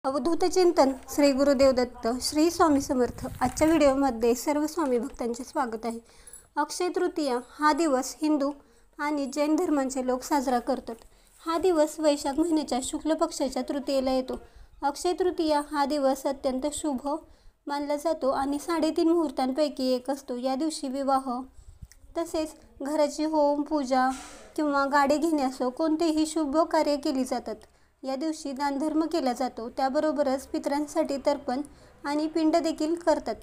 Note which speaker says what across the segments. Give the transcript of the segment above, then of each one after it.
Speaker 1: अवधूत चिंतन श्री गुरुदेव दत्त श्री स्वामी समर्थ। आजच्या व्हिडिओमध्ये सर्व स्वामी भक्तांचे स्वागत आहे। अक्षय तृतीया हा दिवस हिंदू आणि जैन धर्मांचे लोक साजरा करतात। हा दिवस वैशाख महिन्याच्या शुक्ल पक्षाच्या तृतीयेला येतो। अक्षय तृतीया हा दिवस अत्यंत शुभ मानला जातो आणि 3.5 मुहूर्तांपैकी एक असतो। या दिवशी विवाह तसेच घराची होम पूजा किंवा गाडी घेणे असो कोणतेही शुभ कार्य केली जातात। या दिवशी दानधर्म केला जातो, त्याबरोबरच पितरांसाठी तर्पण आणि पिंड देखील करतात।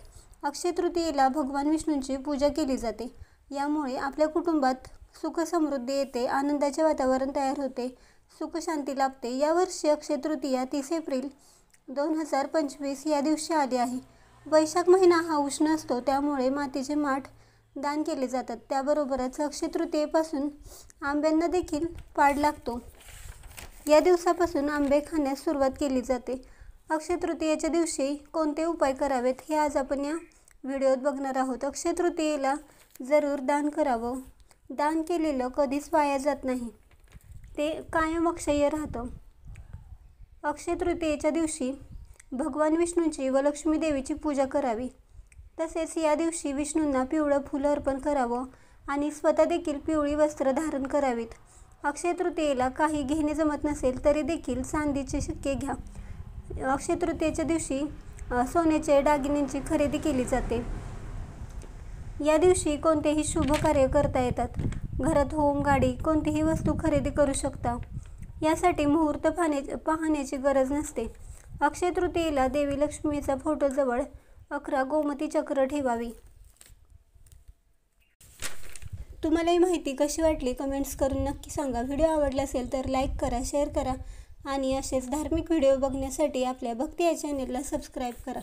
Speaker 1: अक्षय तृतीयेला भगवान विष्णूंची पूजा केली जाते। यामुळे आपल्या कुटुंबात सुख समृद्धी येते, आनंदाचे वातावरण तयार होते, सुख शांती लाभते। यावर्षी अक्षय तृतीया 30 एप्रिल 2025 या दिवशी आली आहे। वैशाख महिना हा उष्ण असतो, त्यामुळे मातीचे माठ दान केले जातात। त्याबरोबरच अक्षय तृतीयेपासून आंब्यांना देखील पाड लागतो। या दिवसापासून आंबे खाण्यास सुरुवात केली जाते। अक्षय तृतीयेच्या दिवशी कोणते उपाय करावेत हे आज आपण या व्हिडिओत बघणार आहोत। अक्षय तृतीयेला जरूर दान करावं। दान केलेलं कधीच वाया जात नाही, ते कायम अक्षय राहतं। अक्षय तृतीयेच्या दिवशी भगवान विष्णूंची व लक्ष्मी देवीची पूजा करावी। तसेच या दिवशी विष्णूंना पिवळं फुलं अर्पण करावं आणि स्वतः देखील पिवळी वस्त्र धारण करावीत। अक्षय तृतीयेला काही घेणे जमत नसेल तरी देखील चांदीचे शिक्के घ्या। अक्षय तृतीयेच्या दिवशी सोन्याचे दागिन्यांची खरेदी केली जाते। या दिवशी कोणतेही शुभ कार्य करता येतात। घरात होम गाडी कोणतीही वस्तू खरेदी करू शकता। यासाठी मुहूर्त पाहण्याची गरज नसते। अक्षय तृतीयेला देवी लक्ष्मीचा फोटो जवळ 11 गोमती चक्र ठेवावी। तुम्हाला ही माहिती कशी वाटली कमेंट्स करून नक्की सांगा। व्हिडिओ आवडला असेल तर लाईक करा, शेअर करा आणि असेच धार्मिक व्हिडिओ बघण्यासाठी आपल्या भक्ती या चॅनेलला सबस्क्राईब करा।